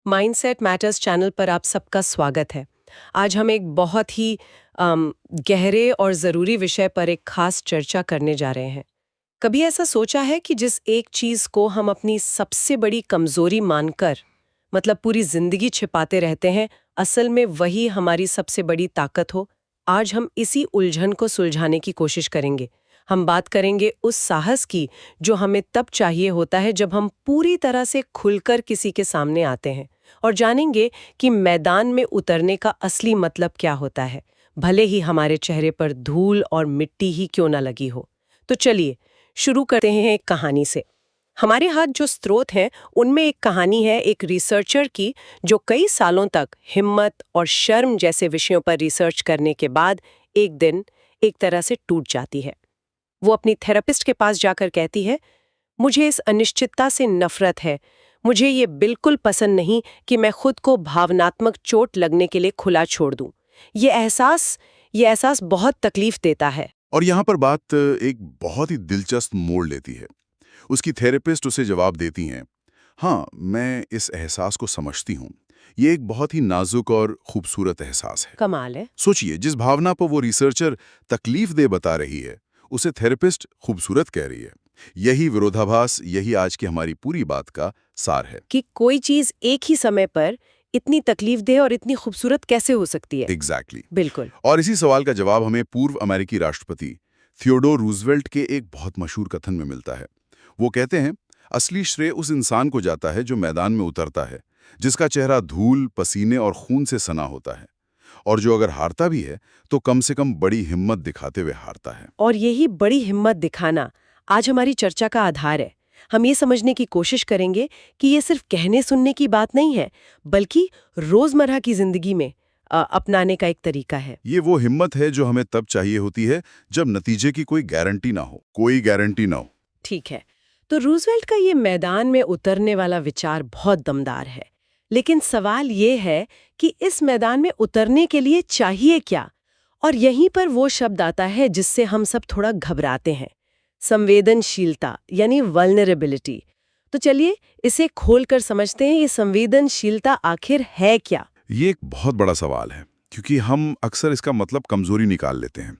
Mindset matters channel पर आप सबका स्वागत है। आज हम एक बहुत ही गहरे और ज़रूरी विषय पर एक खास चर्चा करने जा रहे हैं। कभी ऐसा सोचा है कि जिस एक चीज़ को हम अपनी सबसे बड़ी कमज़ोरी मानकर मतलब पूरी ज़िंदगी छिपाते रहते हैं, असल में वही हमारी सबसे बड़ी ताकत हो? आज हम इसी उलझन को सुलझाने की कोशिश करेंगे। हम बात करेंगे उस साहस की जो हमें तब चाहिए होता है जब हम पूरी तरह से खुलकर किसी के सामने आते हैं, और जानेंगे कि मैदान में उतरने का असली मतलब क्या होता है, भले ही हमारे चेहरे पर धूल और मिट्टी ही क्यों ना लगी हो। तो चलिए शुरू करते हैं एक कहानी से। हमारे हाथ जो स्रोत हैं उनमें एक कहानी है एक रिसर्चर की जो कई सालों तक हिम्मत और शर्म जैसे विषयों पर रिसर्च करने के बाद एक दिन एक तरह से टूट जाती है। वो अपनी थेरेपिस्ट के पास जाकर कहती है, मुझे इस अनिश्चितता से नफरत है। मुझे ये बिल्कुल पसंद नहीं कि मैं खुद को भावनात्मक चोट लगने के लिए खुला छोड़ दूं। ये एहसास बहुत तकलीफ देता है। और यहाँ पर बात एक बहुत ही दिलचस्प मोड़ लेती है। उसकी थेरेपिस्ट उसे जवाब देती हैं, हाँ, मैं इस एहसास को समझती हूँ। ये एक बहुत ही नाजुक और खूबसूरत एहसास है। कमाल है। सोचिए, जिस भावना पर वो रिसर्चर तकलीफ दे बता रही है, उसे थेरेपिस्ट खूबसूरत कह रही है। यही विरोधाभास, यही आज की हमारी पूरी बात का सार है। कि कोई चीज एक ही समय पर इतनी तकलीफदेह और इतनी खूबसूरत कैसे हो सकती है। एग्जैक्टली। बिल्कुल। और इसी सवाल का जवाब हमें पूर्व अमेरिकी राष्ट्रपति थियोडोर रूजवेल्ट के एक बहुत मशहूर कथन में मिलता है। वो कहते हैं, असली श्रेय उस इंसान को जाता है जो मैदान में उतरता है, जिसका चेहरा धूल, पसीने और खून से सना होता है, और जो अगर हारता भी है तो कम से कम बड़ी हिम्मत दिखाते हुए हारता है। और यही बड़ी हिम्मत दिखाना आज हमारी चर्चा का आधार है। हम ये समझने की कोशिश करेंगे कि ये सिर्फ कहने सुनने की बात नहीं है, बल्कि रोजमर्रा की जिंदगी में अपनाने का एक तरीका है। ये वो हिम्मत है जो हमें तब चाहिए होती है जब नतीजे की कोई गारंटी ना हो, कोई गारंटी ना हो। ठीक है, तो रूजवेल्ट का ये मैदान में उतरने वाला विचार बहुत दमदार है। लेकिन सवाल ये है कि इस मैदान में उतरने के लिए चाहिए क्या? और यहीं पर वो शब्द आता है जिससे हम सब थोड़ा घबराते हैं, संवेदनशीलता यानी वल्नरेबिलिटी। तो चलिए इसे खोलकर समझते हैं, ये संवेदनशीलता आखिर है क्या? ये एक बहुत बड़ा सवाल है, क्योंकि हम अक्सर इसका मतलब कमजोरी निकाल लेते हैं।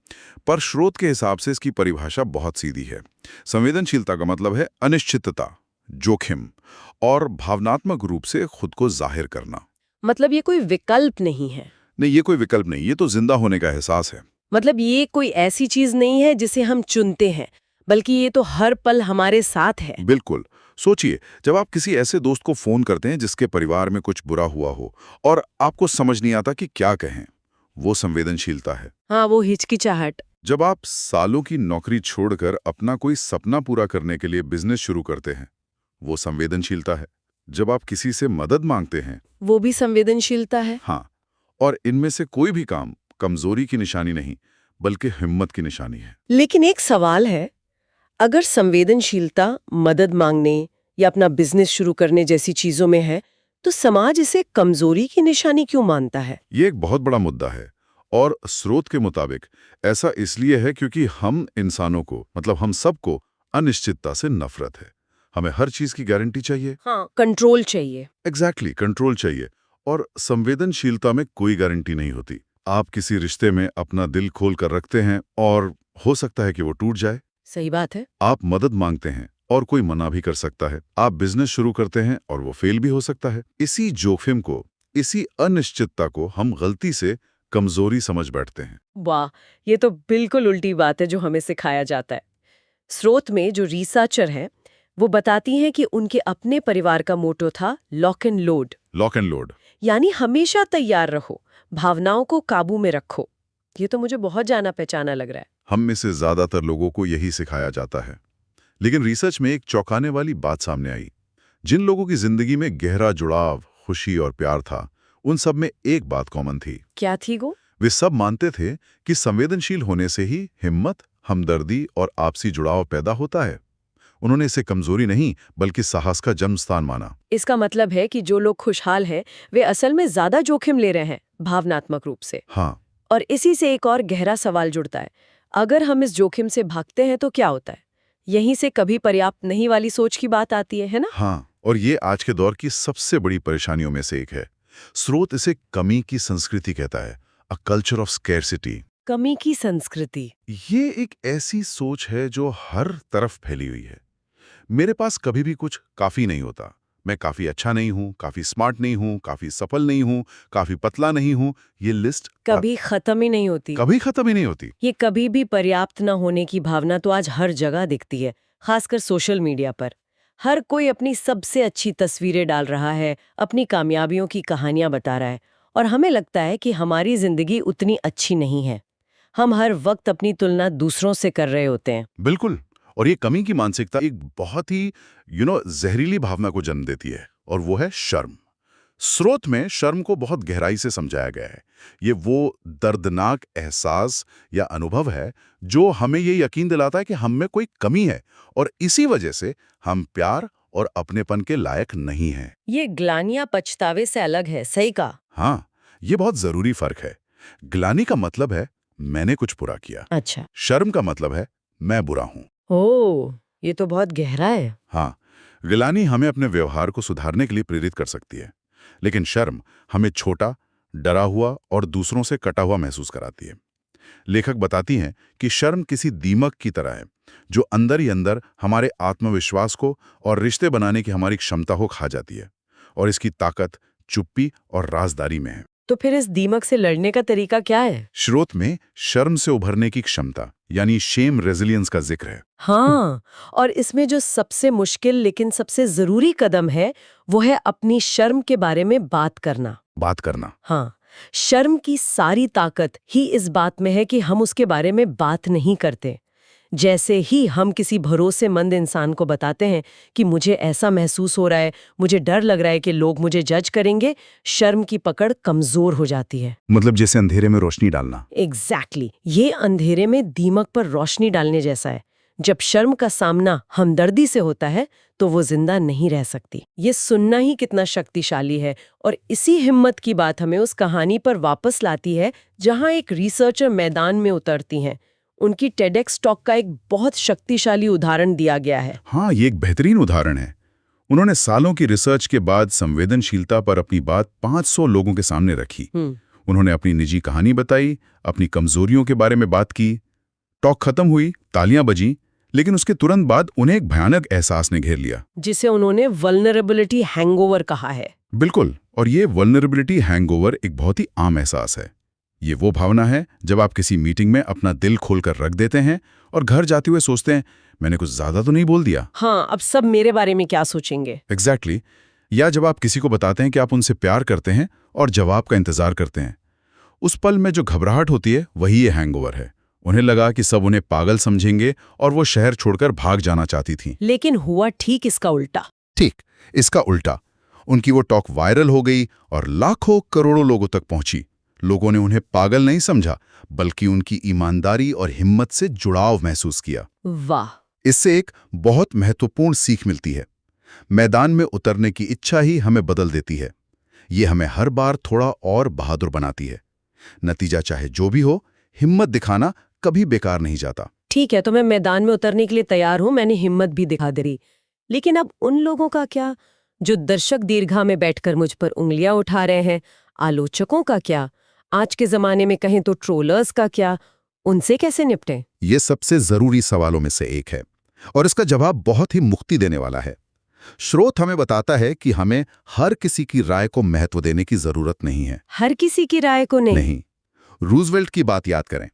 पर स्रोत के हिसाब से इसकी परिभाषा बहुत सीधी है। संवेदनशीलता का मतलब है अनिश्चितता, जोखिम और भावनात्मक रूप से खुद को जाहिर करना। मतलब ये कोई विकल्प नहीं है। नहीं, ये कोई विकल्प नहीं, ये तो जिंदा होने का एहसास है। मतलब ये कोई ऐसी चीज नहीं है जिसे हम चुनते हैं, बल्कि ये तो हर पल हमारे साथ है। बिल्कुल। सोचिए, जब आप किसी ऐसे दोस्त को फोन करते हैं जिसके परिवार में कुछ बुरा हुआ हो और आपको समझ नहीं आता कि क्या कहें, वो संवेदनशीलता है। हाँ, वो हिचकिचाहट। जब आप सालों की नौकरी छोड़कर अपना कोई सपना पूरा करने के लिए बिजनेस शुरू करते हैं, वो संवेदनशीलता है। जब आप किसी से मदद मांगते हैं, वो भी संवेदनशीलता है। हाँ, और इनमें से कोई भी काम कमजोरी की निशानी नहीं, बल्कि हिम्मत की निशानी है। लेकिन एक सवाल है, अगर संवेदनशीलता मदद मांगने या अपना बिजनेस शुरू करने जैसी चीजों में है, तो समाज इसे कमजोरी की निशानी क्यों मानता है? ये एक बहुत बड़ा मुद्दा है, और स्रोत के मुताबिक ऐसा इसलिए है क्योंकि हम इंसानों को, मतलब हम सबको, अनिश्चितता से नफरत है। हमें हर चीज की गारंटी चाहिए। हाँ, कंट्रोल चाहिए। एग्जैक्टली, कंट्रोल चाहिए। और संवेदनशीलता में कोई गारंटी नहीं होती। आप किसी रिश्ते में अपना दिल खोल कर रखते हैं और हो सकता है कि वो टूट जाए। सही बात है। आप मदद मांगते हैं और कोई मना भी कर सकता है। आप बिजनेस शुरू करते हैं और वो फेल भी हो सकता है। इसी जोखिम को, इसी अनिश्चितता को हम गलती से कमजोरी समझ बैठते हैं। वाह, ये तो बिल्कुल उल्टी बात है जो हमें सिखाया जाता है। स्रोत में जो रिसर्चर है वो बताती हैं कि उनके अपने परिवार का मोटो था lock and load. Lock and load. यानी हमेशा तैयार रहो, भावनाओं को काबू में रखो। ये तो मुझे बहुत जाना पहचाना लग रहा है। हम में से ज्यादातर लोगों को यही सिखाया जाता है। लेकिन रिसर्च में एक चौंकाने वाली बात सामने आई। जिन लोगों की जिंदगी में गहरा जुड़ाव, खुशी और प्यार था, उन सब में एक बात कॉमन थी। क्या थी वो? वे सब मानते थे कि संवेदनशील होने से ही हिम्मत, हमदर्दी और आपसी जुड़ाव पैदा होता है। उन्होंने इसे कमजोरी नहीं, बल्कि साहस का जन्म स्थान माना। इसका मतलब है कि जो लोग खुशहाल हैं वे असल में ज्यादा जोखिम ले रहे हैं भावनात्मक रूप से। हाँ। और इसी से एक और गहरा सवाल जुड़ता है, अगर हम इस जोखिम से भागते हैं तो क्या होता है? यहीं से कभी पर्याप्त नहीं वाली सोच की बात आती है ना? हाँ, और ये आज के दौर की सबसे बड़ी परेशानियों में से एक है। स्रोत इसे कमी की संस्कृति कहता है, अ कल्चर ऑफ स्कैरसिटी। कमी की संस्कृति। ये एक ऐसी सोच है जो हर तरफ फैली हुई है। मेरे पास कभी भी कुछ काफी नहीं होता। मैं काफी अच्छा नहीं हूं, काफी स्मार्ट नहीं हूं, काफी सफल नहीं हूं, काफी पतला नहीं हूं। ये लिस्ट कभी खत्म ही नहीं होती। कभी खत्म ही नहीं होती। ये कभी भी पर्याप्त न होने की भावना तो आज हर जगह दिखती है, खासकर सोशल मीडिया पर। हर कोई अपनी सबसे अच्छी तस्वीरें डाल रहा है, अपनी कामयाबियों की कहानियां बता रहा है, और हमें लगता है कि हमारी जिंदगी उतनी अच्छी नहीं है। हम हर वक्त अपनी तुलना दूसरों से कर रहे होते हैं। बिल्कुल। और ये कमी की मानसिकता एक बहुत ही जहरीली भावना को जन्म देती है, और वो है शर्म। स्रोत में शर्म को बहुत गहराई से समझाया गया है। ये वो दर्दनाक एहसास या अनुभव है जो हमें ये यकीन दिलाता है कि हम में कोई कमी है, और इसी वजह से हम प्यार और अपनेपन के लायक नहीं हैं। ये ग्लानियां पछतावे से अलग है, सही कहा। हाँ, ये बहुत जरूरी फर्क है। ग्लानि का मतलब है मैंने कुछ बुरा किया। अच्छा। शर्म का मतलब है मैं बुरा हूं। ओह, ये तो बहुत गहरा है। हाँ, गिलानी हमें अपने व्यवहार को सुधारने के लिए प्रेरित कर सकती है, लेकिन शर्म हमें छोटा, डरा हुआ और दूसरों से कटा हुआ महसूस कराती है। लेखक बताती हैं कि शर्म किसी दीमक की तरह है जो अंदर ही अंदर हमारे आत्मविश्वास को और रिश्ते बनाने की हमारी क्षमता को खा जाती है, और इसकी ताकत चुप्पी और राजदारी में है। तो फिर इस दीमक से लड़ने का तरीका क्या है? स्रोत में शर्म से उभरने की क्षमता यानी शेम रेजिलियंस का जिक्र है। हाँ, और इसमें जो सबसे मुश्किल लेकिन सबसे जरूरी कदम है, वो है अपनी शर्म के बारे में बात करना। बात करना। हाँ, शर्म की सारी ताकत ही इस बात में है कि हम उसके बारे में बात नहीं करते। जैसे ही हम किसी भरोसेमंद इंसान को बताते हैं कि मुझे ऐसा महसूस हो रहा है, मुझे डर लग रहा है कि लोग मुझे जज करेंगे, शर्म की पकड़ कमजोर हो जाती है। मतलब जैसे अंधेरे में रोशनी डालना। एग्जैक्टली, ये अंधेरे में दीमक पर रोशनी डालने जैसा है। जब शर्म का सामना हमदर्दी से होता है तो वो जिंदा नहीं रह सकती। ये सुनना ही कितना शक्तिशाली है, और इसी हिम्मत की बात हमें उस कहानी पर वापस लाती है जहां एक रिसर्चर मैदान में उतरती हैं। उनकी टेडेक्स टॉक का एक बहुत शक्तिशाली उदाहरण दिया गया है। हाँ, ये एक बेहतरीन उदाहरण है। उन्होंने सालों की रिसर्च के बाद संवेदनशीलता पर अपनी बात 500 लोगों के सामने रखी। उन्होंने अपनी निजी कहानी बताई, अपनी कमजोरियों के बारे में बात की। टॉक खत्म हुई, तालियां बजीं, लेकिन उसके तुरंत बाद उन्हें एक भयानक एहसास ने घेर लिया, जिसे उन्होंने वल्नरेबिलिटी हैंगओवर कहा है। बिल्कुल। और ये वल्नरेबिलिटी हैंगओवर एक बहुत ही आम एहसास है। ये वो भावना है जब आप किसी मीटिंग में अपना दिल खोलकर रख देते हैं और घर जाते हुए सोचते हैं मैंने कुछ ज्यादा तो नहीं बोल दिया। हाँ, अब सब मेरे बारे में क्या सोचेंगे। एग्जैक्टली। या जब आप किसी को बताते हैं कि आप उनसे प्यार करते हैं और जवाब का इंतजार करते हैं, उस पल में जो घबराहट होती है वही ये हैंगओवर है। उन्हें लगा कि सब उन्हें पागल समझेंगे और वो शहर छोड़कर भाग जाना चाहती थी। लेकिन हुआ ठीक इसका उल्टा। ठीक इसका उल्टा। उनकी वो टॉक वायरल हो गई और लाखों करोड़ों लोगों तक पहुंची। लोगों ने उन्हें पागल नहीं समझा, बल्कि उनकी ईमानदारी और हिम्मत से जुड़ाव महसूस किया। वाह! इससे एक बहुत महत्वपूर्ण सीख मिलती है। मैदान में उतरने की इच्छा ही हमें बदल देती है। ये हमें हर बार थोड़ा और बहादुर बनाती है। नतीजा चाहे जो भी हो, हिम्मत दिखाना कभी बेकार नहीं जाता। ठीक है, तो मैं मैदान में उतरने के लिए तैयार हूं, मैंने हिम्मत भी दिखा दी। लेकिन अब उन लोगों का क्या जो दर्शक दीर्घा में बैठकर मुझ पर उंगलियां उठा रहे हैं? आलोचकों का क्या? आज के जमाने में कहें तो ट्रोलर्स का क्या? उनसे कैसे निपटें? ये सबसे जरूरी सवालों में से एक है, और इसका जवाब बहुत ही मुक्ति देने वाला है। स्रोत हमें बताता है कि हमें हर किसी की राय को महत्व देने की जरूरत नहीं है। हर किसी की राय को नहीं। रूजवेल्ट की बात याद करें।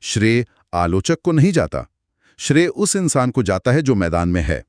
श्रेय आलोचक को नहीं जाता, श्रेय उस इंसान को जाता है जो मैदान में है।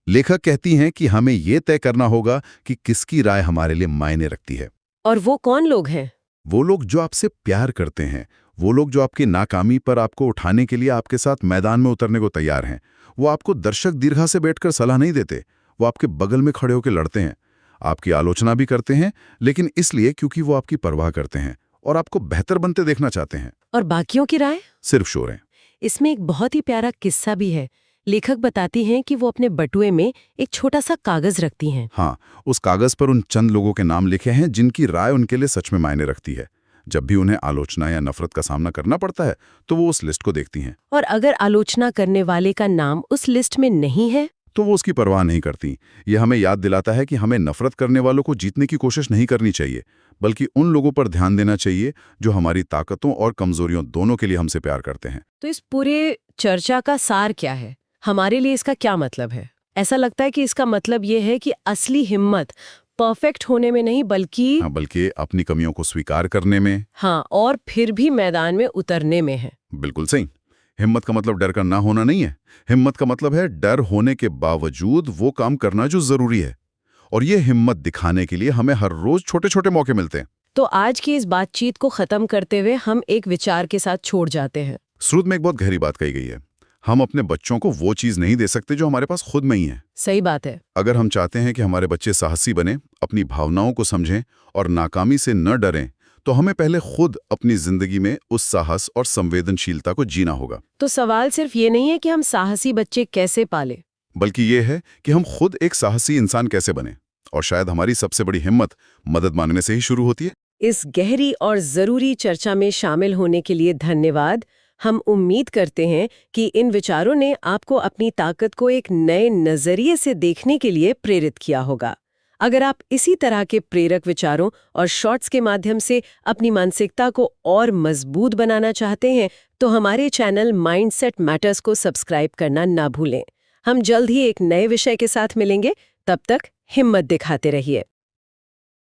लेखक कहती हैं कि हमें यह तय करना होगा कि किसकी राय हमारे लिए मायने रखती है। और वो कौन लोग हैं? वो लोग जो आपसे प्यार करते हैं, वो लोग जो आपकी नाकामी पर आपको उठाने के लिए आपके साथ मैदान में उतरने को तैयार हैं। वो आपको दर्शक दीर्घा से बैठकर सलाह नहीं देते, वो आपके बगल में खड़े होकर लड़ते हैं, आपकी आलोचना भी करते हैं, लेकिन इसलिए क्योंकि वो आपकी परवाह करते हैं और आपको बेहतर बनते देखना चाहते हैं। और बाकियों की राय सिर्फ शोर है। इसमें एक बहुत ही प्यारा किस्सा भी है। लेखक बताती हैं कि वो अपने बटुए में एक छोटा सा कागज रखती हैं। हाँ, उस कागज पर उन चंद लोगों के नाम लिखे हैं जिनकी राय उनके लिए सच में मायने रखती है। जब भी उन्हें आलोचना या नफरत का सामना करना पड़ता है तो वो उस लिस्ट को देखती हैं। और अगर आलोचना करने वाले का नाम उस लिस्ट में नहीं है तो वो उसकी परवाह नहीं करती। यह हमें याद दिलाता है कि हमें नफरत करने वालों को जीतने की कोशिश नहीं करनी चाहिए, बल्कि उन लोगों पर ध्यान देना चाहिए जो हमारी ताकतों और कमजोरियों दोनों के लिए हमसे प्यार करते हैं। तो इस पूरे चर्चा का सार क्या है? हमारे लिए इसका क्या मतलब है? ऐसा लगता है कि इसका मतलब ये है कि असली हिम्मत परफेक्ट होने में नहीं बल्कि हाँ, बल्कि अपनी कमियों को स्वीकार करने में। हाँ, और फिर भी मैदान में उतरने में है। बिल्कुल सही। हिम्मत का मतलब डर का ना होना नहीं है। हिम्मत का मतलब है डर होने के बावजूद वो काम करना जो जरूरी है। और ये हिम्मत दिखाने के लिए हमें हर रोज छोटे छोटे मौके मिलते हैं। तो आज की इस बातचीत को खत्म करते हुए हम एक विचार के साथ छोड़ जाते हैं। शुरू में एक बहुत गहरी बात कही गई है। हम अपने बच्चों को वो चीज नहीं दे सकते जो हमारे पास खुद में ही है। सही बात है। अगर हम चाहते हैं कि हमारे बच्चे साहसी बने, अपनी भावनाओं को समझें और नाकामी से न डरें, तो हमें पहले खुद अपनी जिंदगी में उस साहस और संवेदनशीलता को जीना होगा। तो सवाल सिर्फ ये नहीं है कि हम साहसी बच्चे कैसे पाले, बल्कि ये है कि हम खुद एक साहसी इंसान कैसे बने। और शायद हमारी सबसे बड़ी हिम्मत मदद मांगने से ही शुरू होती है। इस गहरी और जरूरी चर्चा में शामिल होने के लिए धन्यवाद। हम उम्मीद करते हैं कि इन विचारों ने आपको अपनी ताकत को एक नए नजरिए से देखने के लिए प्रेरित किया होगा। अगर आप इसी तरह के प्रेरक विचारों और शॉर्ट्स के माध्यम से अपनी मानसिकता को और मजबूत बनाना चाहते हैं, तो हमारे चैनल माइंडसेट मैटर्स को सब्सक्राइब करना ना भूलें। हम जल्द ही एक नए विषय के साथ मिलेंगे। तब तक हिम्मत दिखाते रहिए।